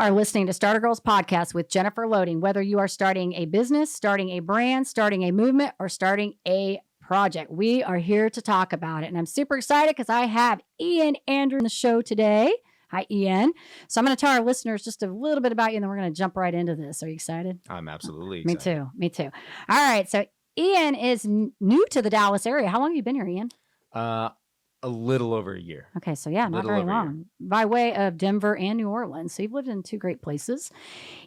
are listening to Starter Girls Podcast with Jennifer Loading. Whether you are starting a business, starting a brand, starting a movement, or starting a project, we are here to talk about it. And I'm super excited because I have Ian Andrew on the show today. Hi, Ian. So I'm going to tell our listeners just a little bit about you, and then we're going to jump right into this. Are you excited? I'm absolutely excited. Me too. Me too. All right. So Ian is new to the Dallas area. How long have you been here, Ian? A little over a year. Okay, so yeah, not very long. By way of Denver and New Orleans. So you've lived in two great places.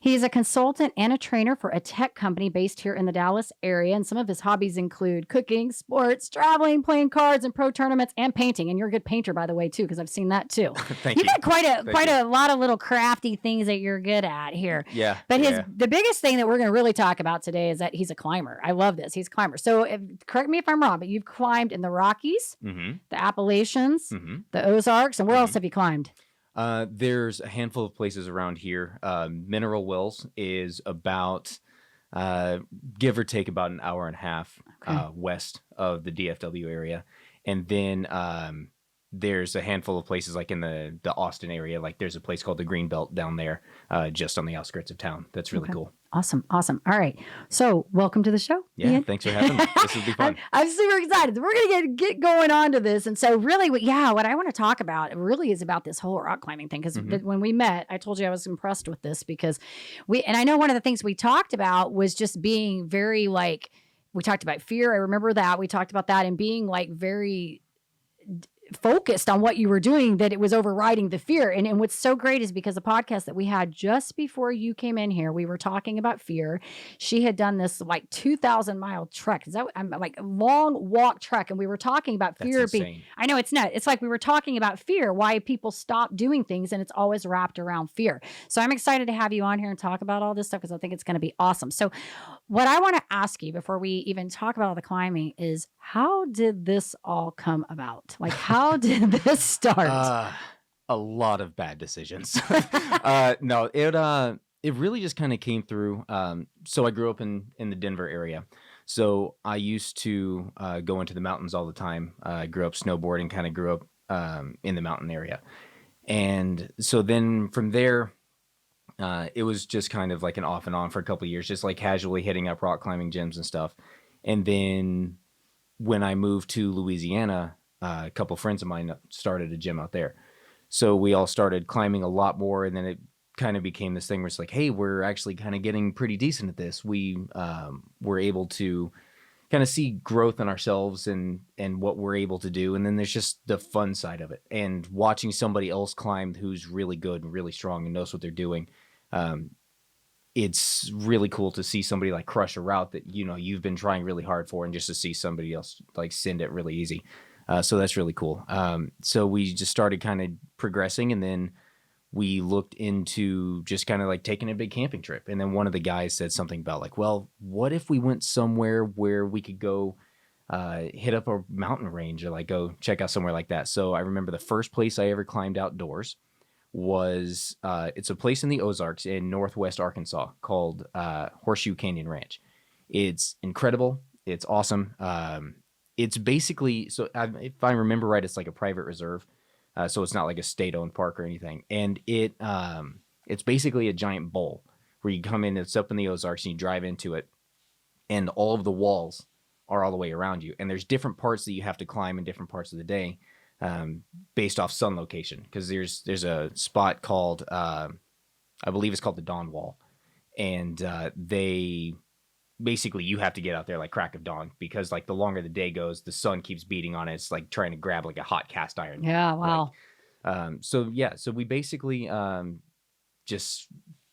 He's a consultant and a trainer for a tech company based here in the Dallas area. And some of his hobbies include cooking, sports, traveling, playing cards and pro tournaments, and painting. And you're a good painter, by the way, too, because I've seen that too. Thank you. You've got quite a lot of little crafty things that you're good at here. Yeah. But the biggest thing that we're going to really talk about today is that he's a climber. I love this. He's a climber. So correct me if I'm wrong, but you've climbed in the Rockies, the Appalachians, the Ozarks, and where else have you climbed? There's a handful of places around here. Mineral Wells is about, give or take, about an hour and a half west of the DFW area. And then there's a handful of places like in the Austin area. Like there's a place called the Greenbelt down there, just on the outskirts of town. That's really cool. Awesome. Awesome. All right. So welcome to the show. Yeah. Ian. Thanks for having me. This will be fun. I'm super excited. We're going to get going on to this. And so really, what I want to talk about really is about this whole rock climbing thing. Because when we met, I told you I was impressed with this because and I know one of the things we talked about was just being very we talked about fear. I remember that. We talked about that and being very focused on what you were doing, that it was overriding the fear. And what's so great is because the podcast that we had just before you came in here, we were talking about fear. She had done this 2,000-mile trek. Is that long walk trek? And we were talking about fear. That's insane. I know it's not. It's like we were talking about fear, why people stop doing things, and it's always wrapped around fear. So I'm excited to have you on here and talk about all this stuff because I think it's going to be awesome. So what I want to ask you before we even talk about all the climbing is, how did this all come about? How did this start? A lot of bad decisions. No, it really just kind of came through. So I grew up in the Denver area. So I used to go into the mountains all the time. I grew up snowboarding, kind of grew up in the mountain area. And so then from there, it was just kind of like an off and on for a couple of years, just casually hitting up rock climbing gyms and stuff. And then when I moved to Louisiana, a couple of friends of mine started a gym out there. So we all started climbing a lot more. And then it kind of became this thing where it's hey, we're actually kind of getting pretty decent at this. We were able to kind of see growth in ourselves and what we're able to do. And then there's just the fun side of it. And watching somebody else climb who's really good and really strong and knows what they're doing. It's really cool to see somebody crush a route that, you've been trying really hard for, and just to see somebody else send it really easy. So that's really cool. So we just started kind of progressing, and then we looked into just kind of taking a big camping trip. And then one of the guys said something about well, what if we went somewhere where we could go hit up a mountain range, or go check out somewhere like that. So I remember the first place I ever climbed outdoors was it's a place in the Ozarks in northwest Arkansas called Horseshoe Canyon Ranch. It's incredible. It's awesome. It's basically, so if I remember right, it's a private reserve. So it's not a state-owned park or anything. And it's basically a giant bowl where you come in, it's up in the Ozarks, and you drive into it, and all of the walls are all the way around you. And there's different parts that you have to climb in different parts of the day. Based off sun location, because there's a spot called I believe it's called the Dawn Wall, and they basically, you have to get out there crack of dawn, because the longer the day goes, the sun keeps beating on it. It's trying to grab a hot cast iron. Yeah, wow. So we basically just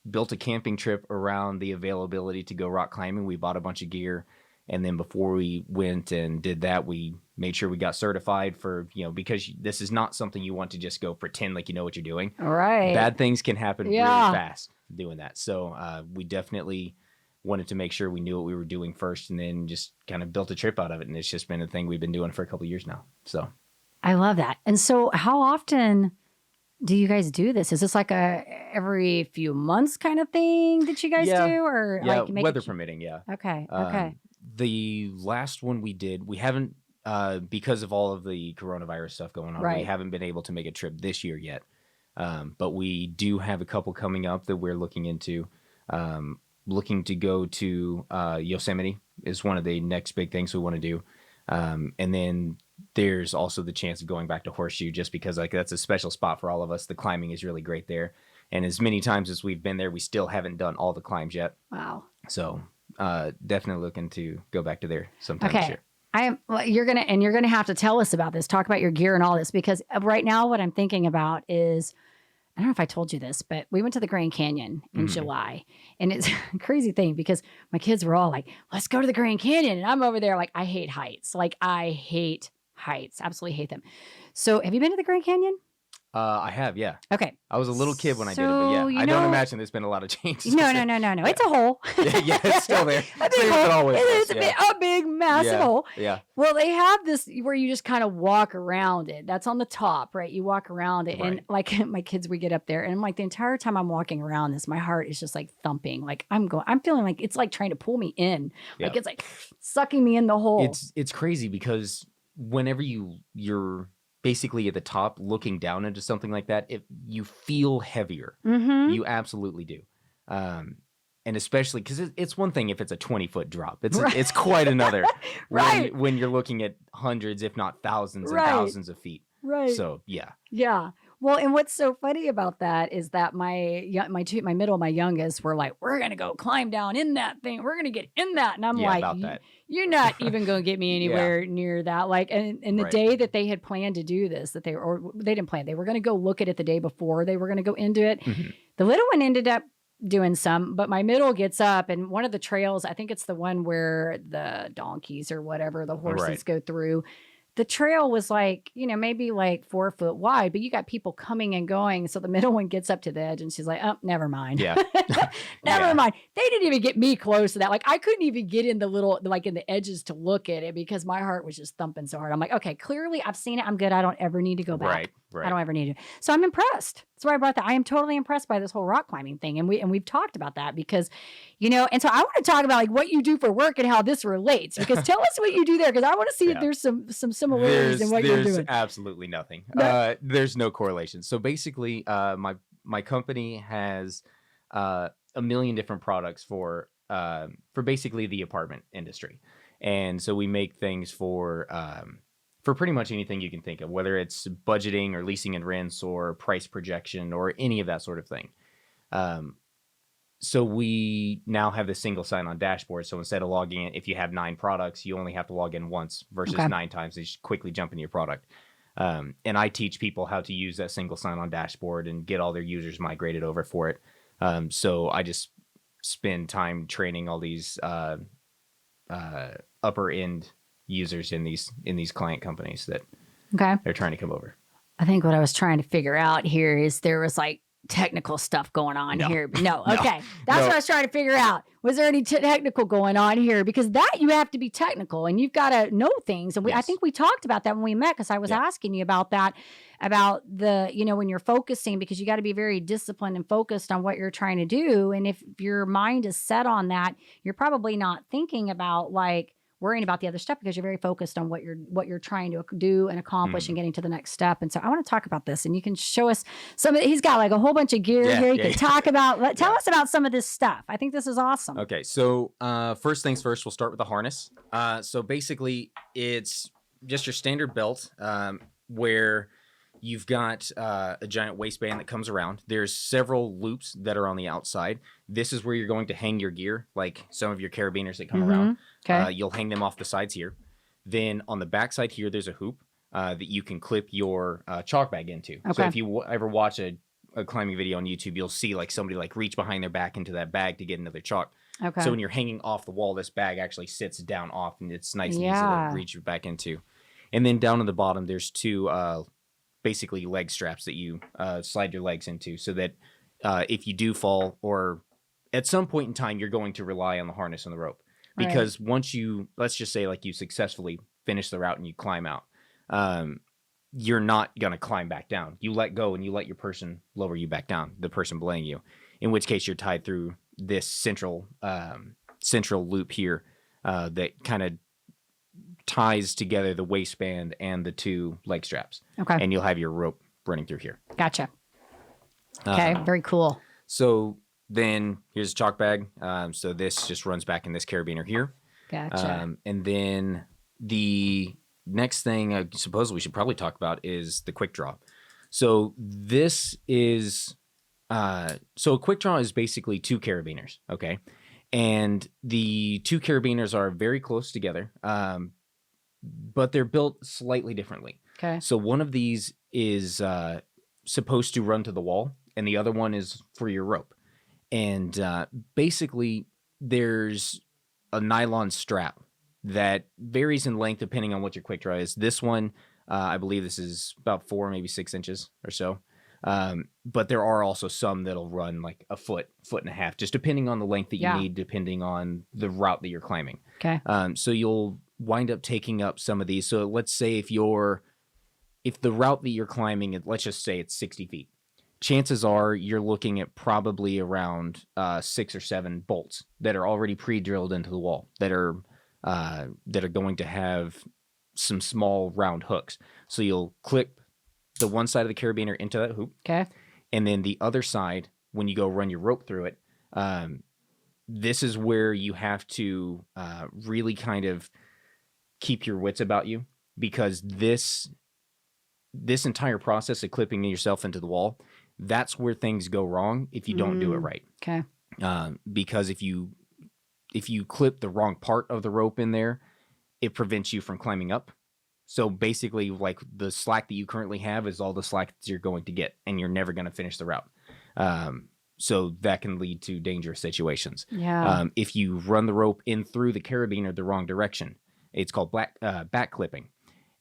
built a camping trip around the availability to go rock climbing. We bought a bunch of gear. And then before we went and did that, we made sure we got certified for, because this is not something you want to just go pretend like you know what you're doing. All right. Bad things can happen really fast doing that. So we definitely wanted to make sure we knew what we were doing first, and then just kind of built a trip out of it. And it's just been a thing we've been doing for a couple of years now. So I love that. And so how often do you guys do this? Is this a every few months kind of thing that you guys do? Or weather permitting, yeah. Okay, okay. The last one we did, we haven't, because of all of the coronavirus stuff going on, we haven't been able to make a trip this year yet. But we do have a couple coming up that we're looking into. Looking to go to Yosemite is one of the next big things we want to do. And then there's also the chance of going back to Horseshoe, just because like that's a special spot for all of us. The climbing is really great there. And as many times as we've been there, we still haven't done all the climbs yet. Wow. So definitely looking to go back to there sometime this year. You're gonna have to tell us about this. Talk about your gear and all this, because right now what I'm thinking about is, I don't know if I told you this, but we went to the Grand Canyon in July, and it's a crazy thing because my kids were all like, "Let's go to the Grand Canyon," and I'm over there like, I hate heights. Like I hate heights, absolutely hate them. So, have you been to the Grand Canyon? I have, yeah. Okay. I was a little kid when I did it, but yeah, I don't imagine there's been a lot of changes. No. Yeah. It's a hole. Yeah, it's still there. A big hole. It's Yeah. a big, massive hole. Yeah. Well, they have this where you just kind of walk around it. That's on the top, right? You walk around it. Right. And like my kids, we get up there and I'm like, the entire time I'm walking around this, my heart is just like thumping. Like I'm feeling like it's like trying to pull me in. Like it's like sucking me in the hole. It's crazy because whenever you're basically at the top looking down into something like that, you feel heavier. You absolutely do. And especially because it's one thing if it's a 20-foot drop. It's quite another right. when you're looking at hundreds, if not thousands and thousands of feet. Right. So, yeah. Yeah. Well, and what's so funny about that is that my middle, my youngest were like, we're going to go climb down in that thing. We're going to get in that. And I'm like, about that. You're not even going to get me anywhere near that. Like, and the day that they had planned to do this, they didn't plan. They were going to go look at it the day before they were going to go into it. The little one ended up doing some, but my middle gets up, and one of the trails, I think it's the one where the donkeys or whatever, the horses go through. The trail was like, maybe like 4 foot wide, but you got people coming and going. So the middle one gets up to the edge and she's like, oh, never mind. Yeah. Never mind. They didn't even get me close to that. Like I couldn't even get in the little, like in the edges to look at it because my heart was just thumping so hard. I'm like, okay, clearly I've seen it. I'm good. I don't ever need to go back. Right. I don't ever need to. So I'm impressed. That's why I brought that. I am totally impressed by this whole rock climbing thing. And we've talked about that because, and so I want to talk about like what you do for work and how this relates, because tell us what you do there. Because I want to see if there's some similarities in what you're doing. There's absolutely nothing. There's no correlation. So basically, my company has a million different products for basically the apartment industry. And so we make things for pretty much anything you can think of, whether it's budgeting or leasing and rents or price projection or any of that sort of thing. So we now have the single sign-on dashboard. So instead of logging in, if you have 9 products, you only have to log in once versus 9 times. They just quickly jump into your product. And I teach people how to use that single sign-on dashboard and get all their users migrated over for it. So I just spend time training all these upper end users in these client companies that they're trying to come over. I think what I was trying to figure out here is there was like technical stuff going on here. No. Okay. That's what I was trying to figure out. Was there any technical going on here? Because that you have to be technical and you've got to know things. And I think we talked about that when we met, because I was asking you about that, about the, when you're focusing, because you got to be very disciplined and focused on what you're trying to do. And if your mind is set on that, you're probably not thinking about like worrying about the other stuff because you're very focused on what you're trying to do and accomplish and getting to the next step. And so I want to talk about this, and you can show us some of it. He's got like a whole bunch of gear here. You can talk about, tell us about some of this stuff. I think this is awesome. Okay. So first things first, we'll start with the harness. So basically it's just your standard belt where you've got a giant waistband that comes around. There's several loops that are on the outside. This is where you're going to hang your gear, like some of your carabiners that come around. Okay. You'll hang them off the sides here. Then on the back side here, there's a hoop that you can clip your chalk bag into. Okay. So if you ever watch a climbing video on YouTube, you'll see like somebody like reach behind their back into that bag to get another chalk. Okay. So when you're hanging off the wall, this bag actually sits down off, and it's nice and easy to reach back into. And then down on the bottom, there's 2 basically leg straps that you slide your legs into, so that if you do fall, or at some point in time, you're going to rely on the harness and the rope. Because once let's just say like you successfully finish the route and you climb out, you're not going to climb back down. You let go and you let your person lower you back down, the person belaying you, in which case you're tied through this central loop here that kind of ties together the waistband and the 2 leg straps. Okay. And you'll have your rope running through here. Gotcha. Okay. Very cool. So then here's a chalk bag. So this just runs back in this carabiner here. Gotcha. And then the next thing I suppose we should probably talk about is the quick draw. So this is so a quick draw is basically two carabiners, okay? And the two carabiners are very close together, but they're built slightly differently. Okay. So one of these is supposed to run to the wall, and the other one is for your rope. And basically, there's a nylon strap that varies in length depending on what your quick draw is. This one, I believe this is about 4, maybe 6 inches or so. But there are also some that'll run like a foot and a half, just depending on the length that you need, depending on the route that you're climbing. Okay. So you'll wind up taking up some of these. So let's say if the route that you're climbing, let's just say it's 60 feet. Chances are you're looking at probably around 6 or 7 bolts that are already pre-drilled into the wall that are going to have some small round hooks. So you'll clip the one side of the carabiner into that hoop. Okay. And then the other side, when you go run your rope through it, this is where you have to really kind of keep your wits about you, because this entire process of clipping yourself into the wall, that's where things go wrong if you don't do it right. Okay. Because if you clip the wrong part of the rope in there, it prevents you from climbing up. So basically, like, the slack that you currently have is all the slack that you're going to get, and you're never going to finish the route. So that can lead to dangerous situations. Yeah. If you run the rope in through the carabiner the wrong direction, it's called back clipping.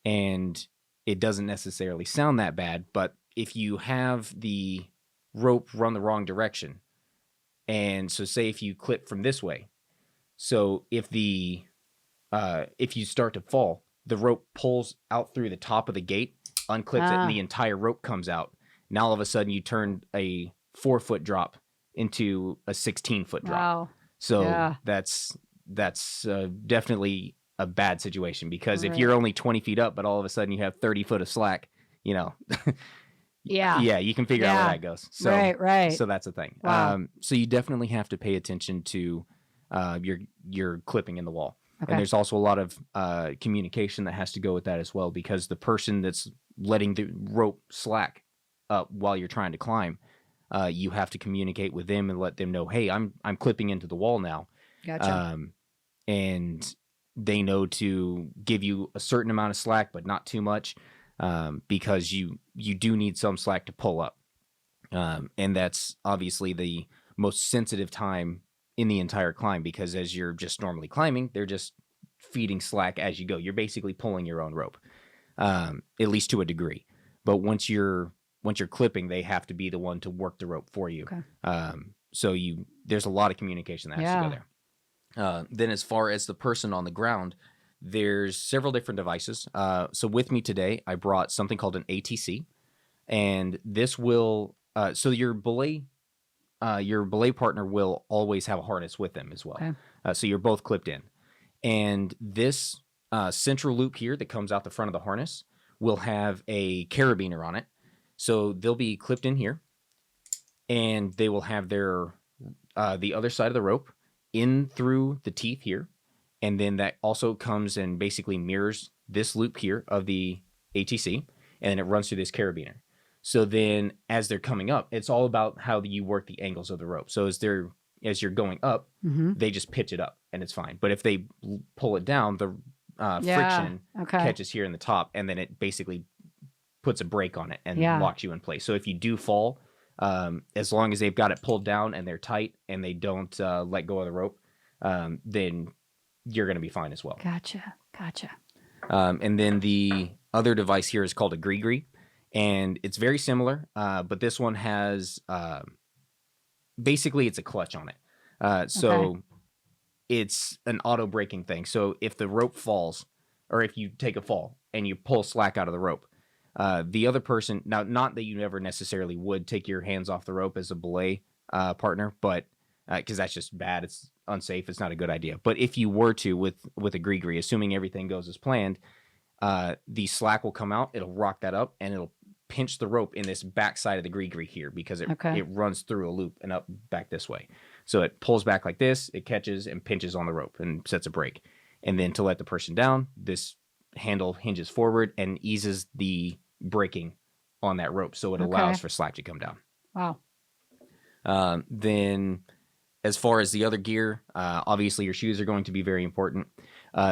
And it doesn't necessarily sound that bad, but if you have the rope run the wrong direction, and so say if you clip from this way, so if you start to fall, the rope pulls out through the top of the gate, unclips it, and the entire rope comes out. Now all of a sudden you turn a 4-foot drop into a 16-foot drop. Wow. So that's definitely a bad situation, because if you're only 20 feet up, but all of a sudden you have 30 foot of slack, yeah, you can figure out where that goes. So, right. So that's the thing. Wow. So you definitely have to pay attention to your clipping in the wall. Okay. And there's also a lot of communication that has to go with that as well, because the person that's letting the rope slack up while you're trying to climb, you have to communicate with them and let them know, hey, I'm clipping into the wall now. Gotcha. And they know to give you a certain amount of slack, but not too much, because you do need some slack to pull up. And that's obviously the most sensitive time in the entire climb, because as you're just normally climbing, they're just feeding slack as you go. You're basically pulling your own rope, at least to a degree. But once you're clipping, they have to be the one to work the rope for you. Okay. So there's a lot of communication that has to go there. Then as far as the person on the ground, there's several different devices. So with me today, I brought something called an ATC, and this will, so your belay partner will always have a harness with them as well. Okay. So you're both clipped in. And this central loop here that comes out the front of the harness will have a carabiner on it. So they'll be clipped in here, and they will have their the other side of the rope in through the teeth here. And then that also comes and basically mirrors this loop here of the ATC, and then it runs through this carabiner. So then as they're coming up, it's all about how you work the angles of the rope. So as you're going up, they just pitch it up and it's fine. But if they pull it down, the friction catches here in the top, and then it basically puts a brake on it and locks you in place. So if you do fall, as long as they've got it pulled down and they're tight and they don't let go of the rope, then you're going to be fine as well. Gotcha. And then the other device here is called a gree-gree, and it's very similar, but this one has basically it's a clutch on it. So it's an auto braking thing. So if the rope falls, or if you take a fall and you pull slack out of the rope, the other person, now not that you never necessarily would take your hands off the rope as a belay partner, but because that's just bad, it's unsafe, it's not a good idea. But if you were to with a gree-gree, assuming everything goes as planned, the slack will come out, it'll rock that up, and it'll pinch the rope in this back side of the gree here because it runs through a loop and up back this way. So it pulls back like this, it catches and pinches on the rope and sets a brake. And then to let the person down, this handle hinges forward and eases the braking on that rope. So it allows for slack to come down. Wow. Then as far as the other gear, obviously your shoes are going to be very important.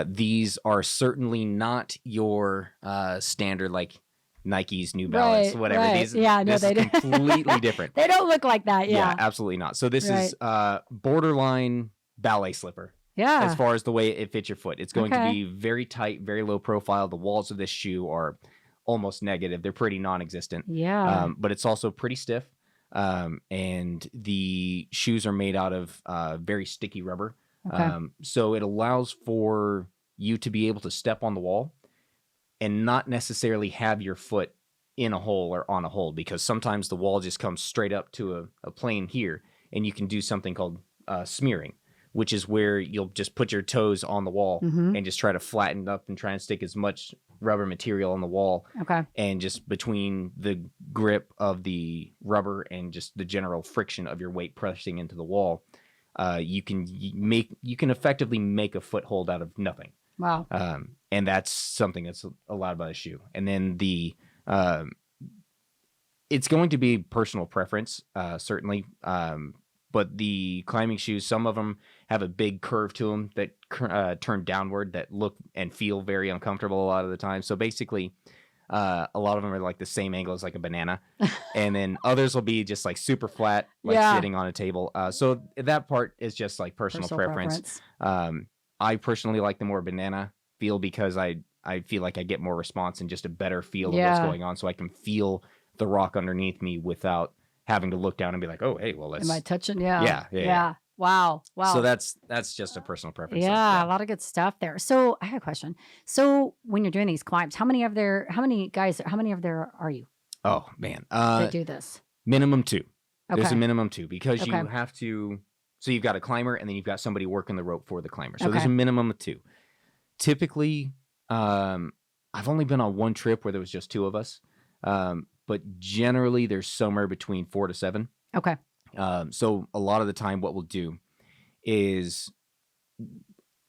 These are certainly not your standard like Nike's, New Balance, whatever. Right. These, this is completely different. They don't look like that. Yeah, absolutely not. So this is borderline ballet slipper. Yeah. As far as the way it fits your foot, it's going to be very tight, very low profile. The walls of this shoe are almost negative. They're pretty non-existent. Yeah. But it's also pretty stiff. And the shoes are made out of very sticky rubber. So it allows for you to be able to step on the wall and not necessarily have your foot in a hole or on a hole, because sometimes the wall just comes straight up to a plane here, and you can do something called smearing, which is where you'll just put your toes on the wall and just try to flatten up and try and stick as much rubber material on the wall. And just between the grip of the rubber and just the general friction of your weight pressing into the wall, you can effectively make a foothold out of nothing. Wow. And that's something that's allowed by the shoe. And then it's going to be personal preference, certainly. But the climbing shoes, some of them have a big curve to them that turn downward, that look and feel very uncomfortable a lot of the time. So basically, a lot of them are like the same angle as like a banana. And then others will be just like super flat, like sitting on a table. So that part is just like personal preference. I personally like the more banana feel because I feel like I get more response and just a better feel of what's going on. So I can feel the rock underneath me without having to look down and be like, oh, hey, well, let's... Am I touching? Yeah. Wow. So that's just a personal preference. Yeah, a lot of good stuff there. So I have a question. So when you're doing these climbs, how many of there are you? Oh, man. That do this? Minimum 2. There's a minimum 2 because you have to... So you've got a climber and then you've got somebody working the rope for the climber. So there's a minimum of 2. Typically, I've only been on one trip where there was just 2 of us. But generally there's somewhere between 4 to 7. Okay. So a lot of the time what we'll do is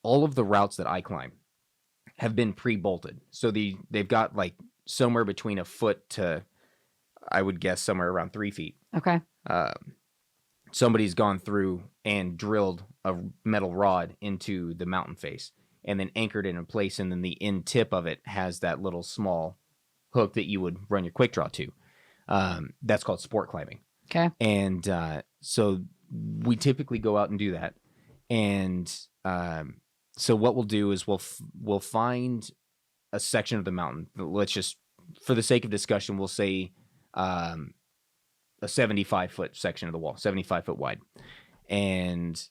all of the routes that I climb have been pre-bolted. So they've got like somewhere between a foot to, I would guess, somewhere around 3 feet. Okay. Somebody's gone through and drilled a metal rod into the mountain face and then anchored it in place. And then the end tip of it has that little small hook that you would run your quick draw to. That's called sport climbing. Okay. And so we typically go out and do that. And so what we'll do is we'll find a section of the mountain. Let's just, for the sake of discussion, we'll say a 75-foot section of the wall, 75 foot wide. And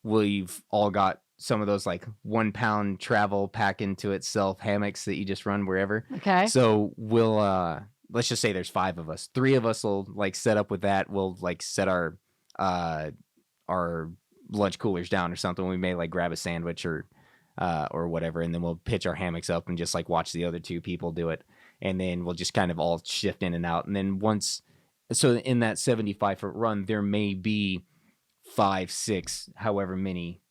we've all got some of those like 1 pound travel pack into itself hammocks that you just run wherever. Okay. So we'll, let's just say there's 5 of us. 3 of us will like set up with that. We'll like set our lunch coolers down or something. We may like grab a sandwich or whatever. And then we'll pitch our hammocks up and just like watch the other 2 people do it. And then we'll just kind of all shift in and out. And then so in that 75-foot run, there may be 5, 6, however many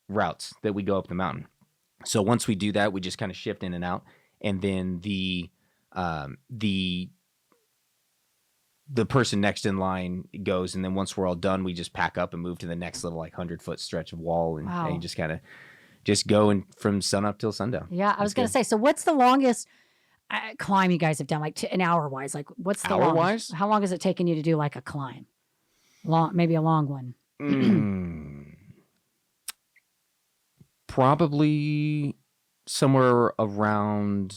routes that we go up the mountain. So once we do that, we just kind of shift in and out. And then the person next in line goes. And then once we're all done, we just pack up and move to the next little like 100-foot stretch of wall and just kind of just go and from sun up till sundown. Yeah, I was going to say, so what's the longest climb you guys have done, like an hour wise? Like what's the longest? How long has it taken you to do like a climb? Maybe a long one. Probably somewhere around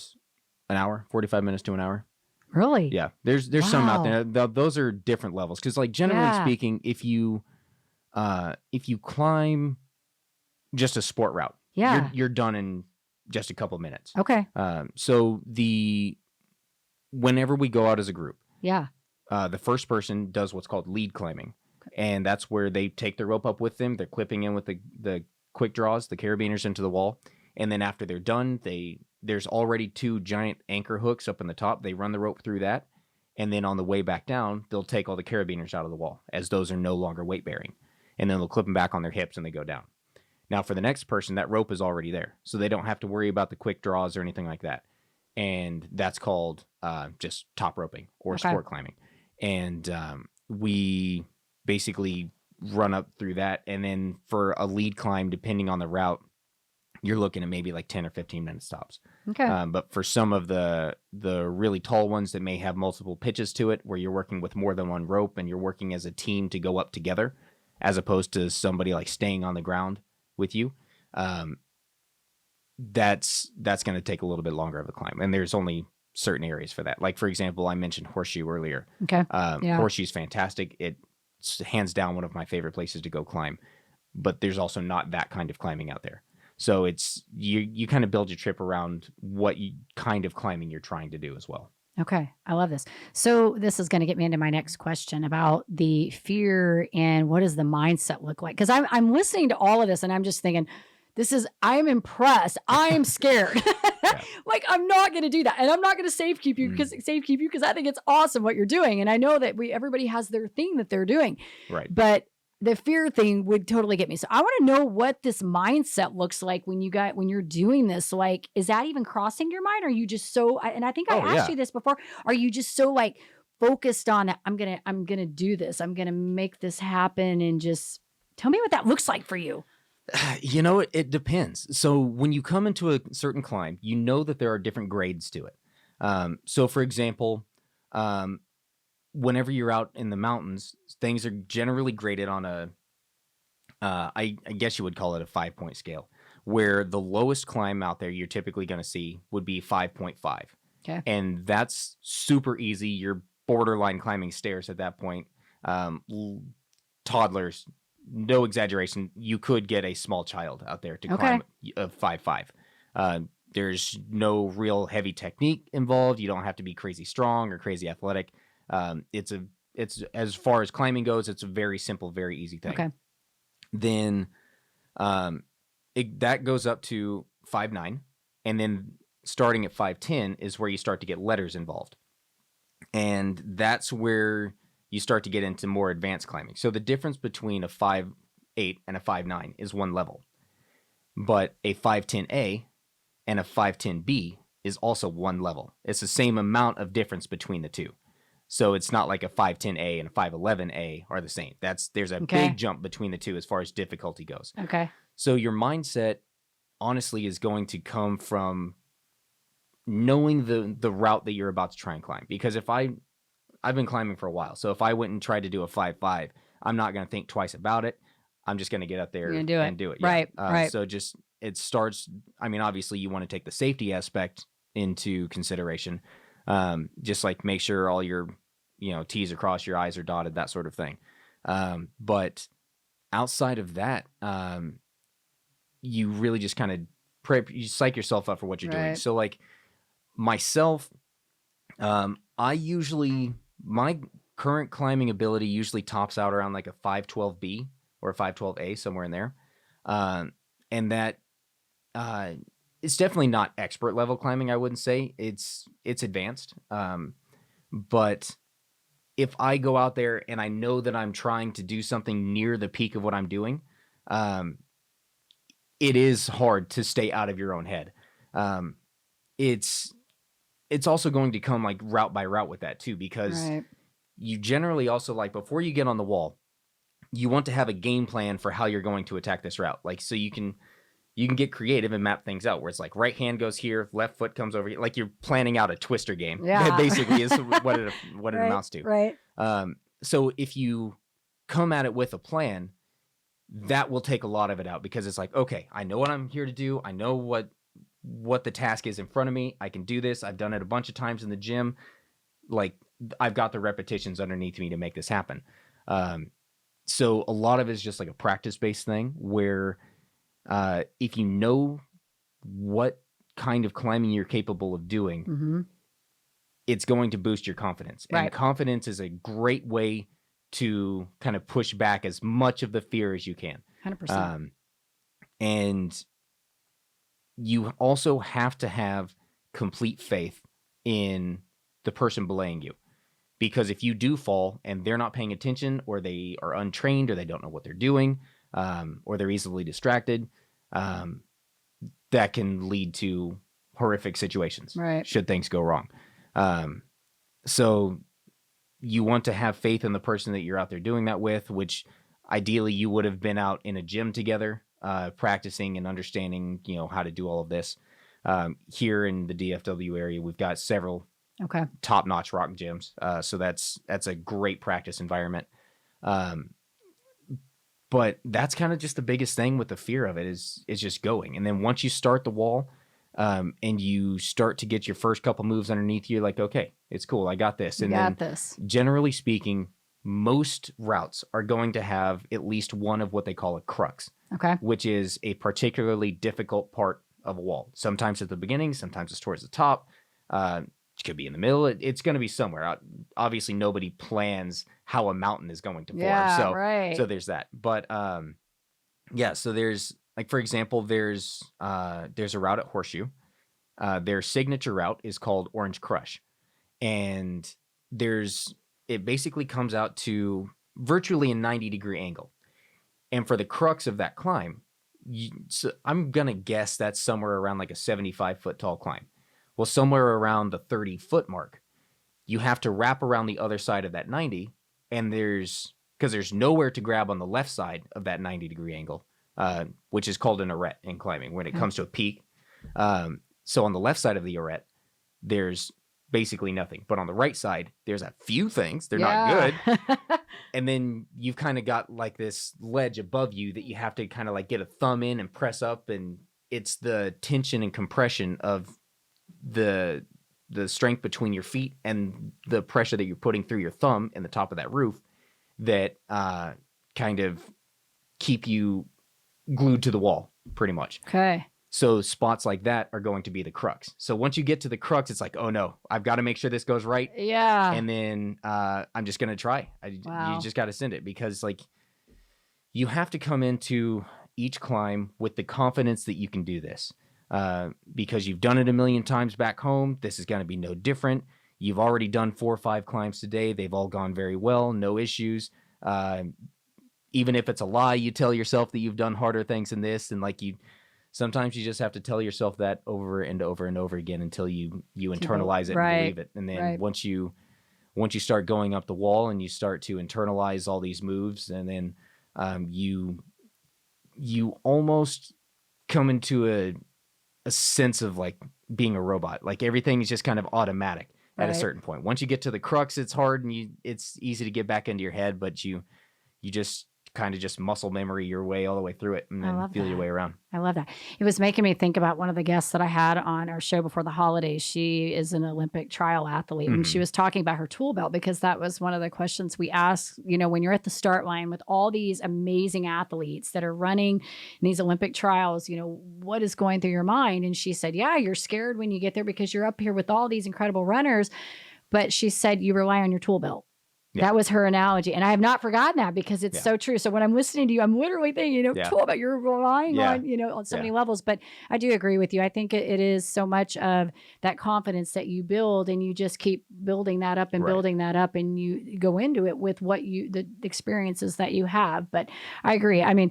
an hour, 45 minutes to an hour. Really? Yeah. There's some out there. Those are different levels. Cause like generally speaking, if you climb just a sport route, you're done in just a couple minutes. Okay. So whenever we go out as a group, the first person does what's called lead climbing. Okay. And that's where they take the rope up with them. They're clipping in with the quick draws, the carabiners into the wall. And then after they're done, there's already 2 giant anchor hooks up in the top. They run the rope through that. And then on the way back down, they'll take all the carabiners out of the wall, as those are no longer weight bearing. And then they'll clip them back on their hips and they go down. Now for the next person, that rope is already there. So they don't have to worry about the quick draws or anything like that. And that's called just top roping or sport climbing. And we basically run up through that. And then for a lead climb, depending on the route, you're looking at maybe like 10 or 15 minute stops. Okay. But for some of the really tall ones that may have multiple pitches to it, where you're working with more than one rope and you're working as a team to go up together, as opposed to somebody like staying on the ground with you, that's going to take a little bit longer of a climb. And there's only certain areas for that. Like, for example, I mentioned Horseshoe earlier. Okay. Horseshoe's fantastic. It's hands down one of my favorite places to go climb, but there's also not that kind of climbing out there. So it's you kind of build your trip around what kind of climbing you're trying to do as well. Okay. I love this. So this is going to get me into my next question about the fear and what does the mindset look like? Because I'm listening to all of this and I'm just thinking, I'm impressed. I am scared. Like, I'm not going to do that. And I'm not going to safe keep you because I think it's awesome what you're doing. And I know that everybody has their thing that they're doing. Right. But the fear thing would totally get me. So I want to know what this mindset looks like when you're doing this. Like, is that even crossing your mind? Or are you just so, and I think I asked you this before, are you just so like focused on, I'm going to do this. I'm going to make this happen, and just tell me what that looks like for you. You know, it depends. So when you come into a certain climb, you know that there are different grades to it. So for example, whenever you're out in the mountains, things are generally graded on I guess you would call it a 5-point scale, where the lowest climb out there you're typically going to see would be 5.5. Okay. And that's super easy. You're borderline climbing stairs at that point. Toddlers, no exaggeration, you could get a small child out there to climb a 5.5. There's no real heavy technique involved. You don't have to be crazy strong or crazy athletic. It's as far as climbing goes, it's a very simple, very easy thing. Okay. Then that goes up to 5.9, and then starting at 5.10 is where you start to get letters involved. And that's where you start to get into more advanced climbing. So the difference between a 5.8 and a 5.9 is one level. But a 5.10A and a 5.10B is also one level. It's the same amount of difference between the two. So it's not like a 5.10A and a 5.11A are the same. There's a big jump between the two as far as difficulty goes. Okay. So your mindset, honestly, is going to come from knowing the route that you're about to try and climb. Because I've been climbing for a while, so if I went and tried to do a 5.5, I'm not going to think twice about it. I'm just going to get up there and do it. Yeah. Right. So just it starts. I mean, obviously, you want to take the safety aspect into consideration. Just like make sure all your T's are crossed, your I's are dotted, that sort of thing. But outside of that, you really just kind of you psych yourself up for what you're doing. So like myself, my current climbing ability usually tops out around like a 5.12B or a 5.12A, somewhere in there. And that it's definitely not expert level climbing, I wouldn't say. It's advanced. But if I go out there and I know that I'm trying to do something near the peak of what I'm doing, it is hard to stay out of your own head. It's also going to come like route by route with that too, because you generally also, like, before you get on the wall, you want to have a game plan for how you're going to attack this route. Like, so you can get creative and map things out where it's like right hand goes here, left foot comes over here. Like you're planning out a Twister game. Yeah. That basically is what it amounts to. Right. So if you come at it with a plan, that will take a lot of it out, because it's like, okay, I know what I'm here to do. I know what the task is in front of me. I can do this. I've done it a bunch of times in the gym. Like, I've got the repetitions underneath me to make this happen. So a lot of it is just like a practice-based thing where if you know what kind of climbing you're capable of doing, it's going to boost your confidence. And confidence is a great way to kind of push back as much of the fear as you can. 100%. And you also have to have complete faith in the person belaying you. because if you do fall and they're not paying attention, or they are untrained, or they don't know what they're doing, or they're easily distracted, that can lead to horrific situations, Right. should things go wrong. So you want to have faith in the person that you're out there doing that with, which ideally you would have been out in a gym together, practicing and understanding, how to do all of this. Here in the DFW area, we've got several top-notch rock gyms. So that's a great practice environment. But that's kind of just the biggest thing with the fear of it is just going. And then once you start the wall, and you start to get your first couple moves underneath you, like, okay, it's cool, I got this. And generally speaking, most routes are going to have at least one of what they call a crux, which is a particularly difficult part of a wall. Sometimes at the beginning, sometimes it's towards the top. It could be in the middle. It's going to be somewhere. Obviously, nobody plans how a mountain is going to form. So there's that. But so there's, like, for example, there's a route at Horseshoe. Their signature route is called Orange Crush. And it basically comes out to virtually a 90-degree angle. And for the crux of that climb, so I'm going to guess that's somewhere around like a 75-foot tall climb. Well, somewhere around the 30-foot mark, you have to wrap around the other side of that 90, and because there's nowhere to grab on the left side of that 90-degree angle, which is called an arête in climbing when it comes to a peak. So on the left side of the arête, there's basically nothing. But on the right side, there's a few things. They're not good. And then you've kind of got like this ledge above you that you have to kind of like get a thumb in and press up. And it's the tension and compression of the strength between your feet and the pressure that you're putting through your thumb in the top of that roof that kind of keep you glued to the wall, pretty much. Okay. So spots like that are going to be the crux. So once you get to the crux, it's like, oh no, I've got to make sure this goes right. Yeah. And then I'm just going to try. You just got to send it, because like you have to come into each climb with the confidence that you can do this. Because you've done it a million times back home. This is going to be no different. You've already done 4 or 5 climbs today. They've all gone very well. No issues. Even if it's a lie, you tell yourself that you've done harder things than this. And like sometimes you just have to tell yourself that over and over and over again until you internalize it and believe it. And then once you start going up the wall and you start to internalize all these moves, and then you almost come into a sense of like being a robot. Like everything is just kind of automatic at a certain point. Once you get to the crux, it's hard and it's easy to get back into your head, but you just kind of just muscle memory your way all the way through it and then feel your way around. I love that. It was making me think about one of the guests that I had on our show before the holidays. She is an Olympic trial athlete, and she was talking about her tool belt, because that was one of the questions we asked, when you're at the start line with all these amazing athletes that are running in these Olympic trials, what is going through your mind? And she said, yeah, you're scared when you get there because you're up here with all these incredible runners. But she said, you rely on your tool belt. Yeah. That was her analogy. And I have not forgotten that, because it's so true. So when I'm listening to you, I'm literally thinking, tool about you're relying on, on so many levels. But I do agree with you. I think it is so much of that confidence that you build, and you just keep building that up and building that up, and you go into it with the experiences that you have. But I agree. I mean,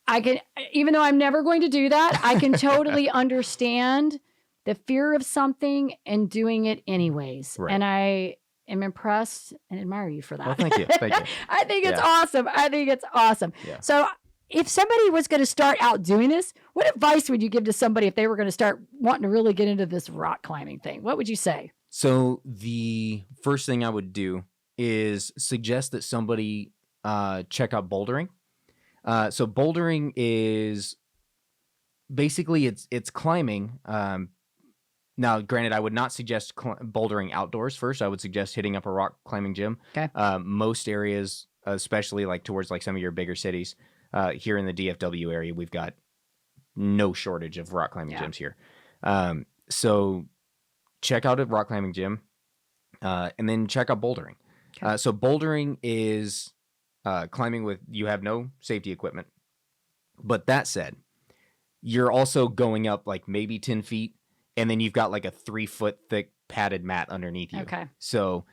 I can, even though I'm never going to do that, I can totally understand the fear of something and doing it anyways. Right. And I am impressed and admire you for that. Well, thank you. Thank you. I think it's awesome. I think it's awesome. Yeah. So if somebody was going to start out doing this, what advice would you give to somebody if they were going to start wanting to really get into this rock climbing thing? What would you say? So the first thing I would do is suggest that somebody check out bouldering. So bouldering is basically it's climbing. Now, granted, I would not suggest bouldering outdoors first. I would suggest hitting up a rock climbing gym. Okay. Most areas, especially like towards like some of your bigger cities, here in the DFW area, we've got no shortage of rock climbing gyms here. So check out a rock climbing gym, and then check out bouldering. Okay. So bouldering is climbing with, you have no safety equipment. But that said, you're also going up like maybe 10 feet. And then you've got like a 3-foot thick padded mat underneath you. Okay. So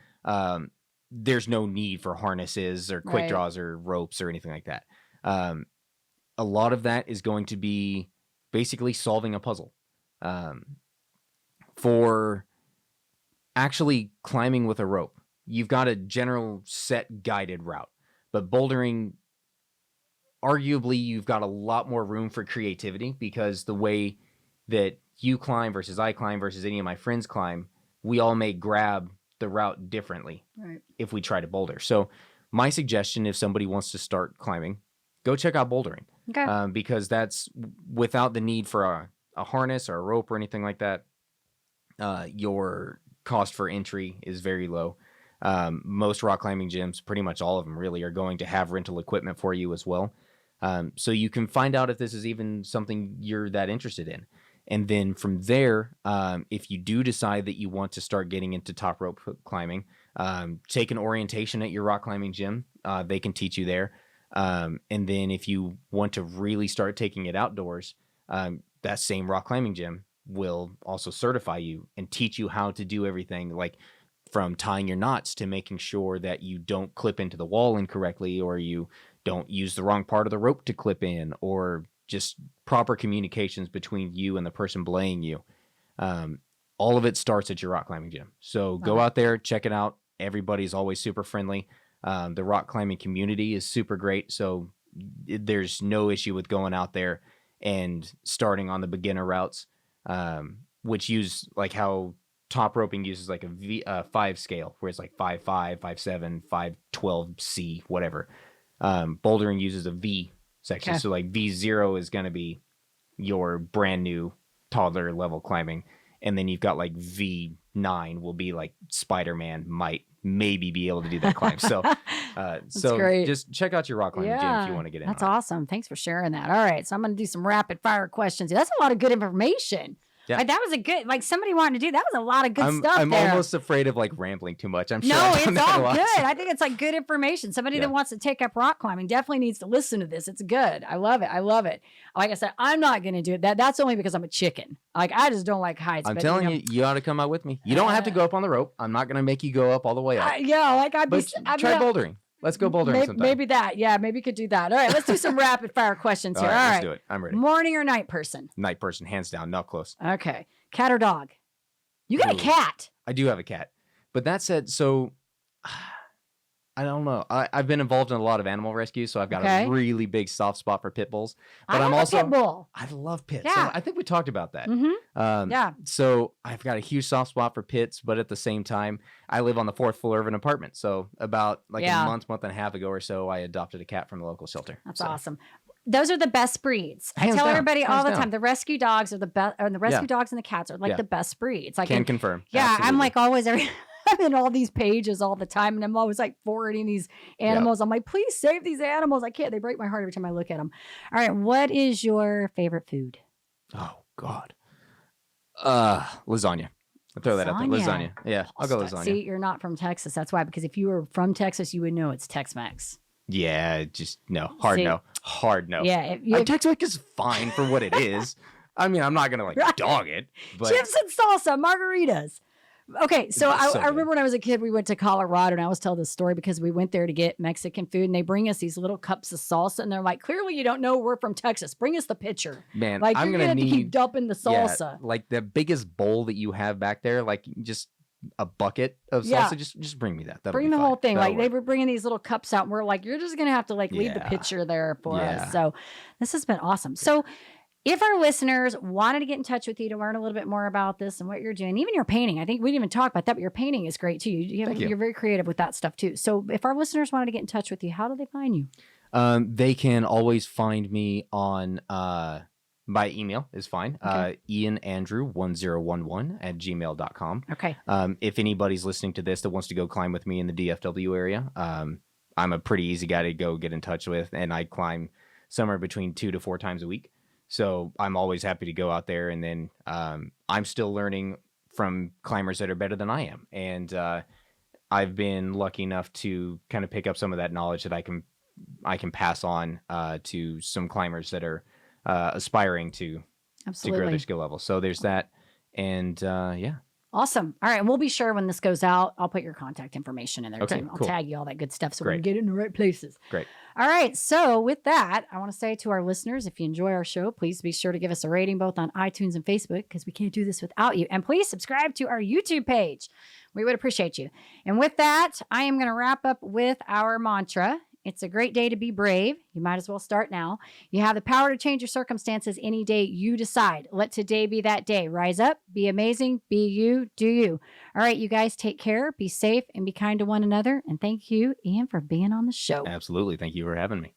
there's no need for harnesses or quick Right. draws or ropes or anything like that. A lot of that is going to be basically solving a puzzle. For actually climbing with a rope, you've got a general set guided route, but bouldering, arguably, you've got a lot more room for creativity because the way that you climb versus I climb versus any of my friends climb, we all may grab the route differently Right. if we try to boulder. So my suggestion, if somebody wants to start climbing, go check out bouldering. Okay. Because that's without the need for a harness or a rope or anything like that. Your cost for entry is very low. Most rock climbing gyms, pretty much all of them really, are going to have rental equipment for you as well. So you can find out if this is even something you're that interested in. And then from there, if you do decide that you want to start getting into top rope climbing, take an orientation at your rock climbing gym. They can teach you there. And then if you want to really start taking it outdoors, that same rock climbing gym will also certify you and teach you how to do everything, like from tying your knots to making sure that you don't clip into the wall incorrectly, or you don't use the wrong part of the rope to clip in, or just proper communications between you and the person belaying you. All of it starts at your rock climbing gym. So go out there, check it out. Everybody's always super friendly. The rock climbing community is super great. So there's no issue with going out there and starting on the beginner routes, which use like how top roping uses like a 5 scale, where it's like 5.5, 5.7, 5.12C, whatever. Bouldering uses a V section. Okay. So like V0 is going to be your brand new toddler level climbing. And then you've got like V9 will be like Spider-Man might maybe be able to do that climb. So, great. just check out your rock climbing gym if you want to get in. That's awesome. Thanks for sharing that. All right. So I'm going to do some rapid fire questions. That's a lot of good information. Yeah. Like, that was a good, like somebody wanted to do, that was a lot of good stuff I'm there. almost afraid of like rambling too much. I'm sure. No, I've done it's that a all lot. good. I think it's like good information. Somebody that wants to take up rock climbing definitely needs to listen to this. It's good. I love it. I love it. Like I said, I'm not going to do it. That's only because I'm a chicken. Like, I just don't like heights. I'm but, telling you, you ought to come out with me. You don't have to go up on the rope. I'm not going to make you go up all the way up. Try bouldering. Let's go bouldering sometime. Maybe that. Yeah, maybe we could do that. All right, let's do some rapid fire questions here. All right. Let's do it. I'm ready. Morning or night person? Night person, hands down, not close. Okay. Cat or dog? You got a cat. I do have a cat. But that said, so I don't know. I've been involved in a lot of animal rescue, so I've got a really big soft spot for pit bulls. But I'm also pit bull. I love pits. Yeah. So I think we talked about that. Yeah. So I've got a huge soft spot for pits, but at the same time, I live on the 4th floor of an apartment. So about like a month and a half ago or so, I adopted a cat from the local shelter. That's awesome. Those are the best breeds. Hands I tell down. everybody all Hands the down. time, the rescue dogs are the best, and the rescue dogs and the cats are like the best breeds. Like, Can confirm. Yeah, Absolutely. I'm like always I'm in all these pages all the time, and I'm always like forwarding these animals. I'm like, please save these animals. I can't. They break my heart every time I look at them. All right, what is your favorite food? Oh God. Lasagna. I'll throw that out there. Lasagna. Yeah, I'll go lasagna. See, you're not from Texas. That's why. Because if you were from Texas, you would know it's Tex-Mex. Yeah, just no. Hard no. Hard no. Yeah. Tex-Mex is fine for what it is. I mean, I'm not going to like dog it. But chips and salsa, margaritas. Okay, so I remember good. when I was a kid, we went to Colorado, and I always tell this story because we went there to get Mexican food, and they bring us these little cups of salsa, and they're like, clearly you don't know we're from Texas. Bring us the pitcher. Man, like, I'm you're going to to keep dumping the salsa. Yeah, like the biggest bowl that you have back there, like just a bucket of salsa. Yeah. Just bring me that. That'll Bring be the fine. whole thing. That'll Like, they work. were bringing these little cups out, and we're like, you're just going to have to like leave the pitcher there for us. So this has been awesome. So if our listeners wanted to get in touch with you to learn a little bit more about this and what you're doing, even your painting, I think we didn't even talk about that, but your painting is great too. You're very creative with that stuff too. So if our listeners wanted to get in touch with you, how do they find you? They can always find me on by email is fine. Okay. ianandrew1011@gmail.com. Okay. If anybody's listening to this that wants to go climb with me in the DFW area, I'm a pretty easy guy to go get in touch with, and I climb somewhere between 2 to 4 times a week. So I'm always happy to go out there, and then I'm still learning from climbers that are better than I am. And I've been lucky enough to kind of pick up some of that knowledge that I can pass on to some climbers that are aspiring to grow their skill level. So there's that. And Awesome. All right. And we'll be sure when this goes out, I'll put your contact information in there Okay, too. I'll cool. tag you all that good stuff so we Great. can get it in the right places. Great. All right. So with that, I want to say to our listeners, if you enjoy our show, please be sure to give us a rating both on iTunes and Facebook because we can't do this without you. And please subscribe to our YouTube page. We would appreciate you. And with that, I am going to wrap up with our mantra. It's a great day to be brave. You might as well start now. You have the power to change your circumstances any day you decide. Let today be that day. Rise up, be amazing, be you, do you. All right, you guys take care, be safe, and be kind to one another. And thank you, Ian, for being on the show. Absolutely. Thank you for having me.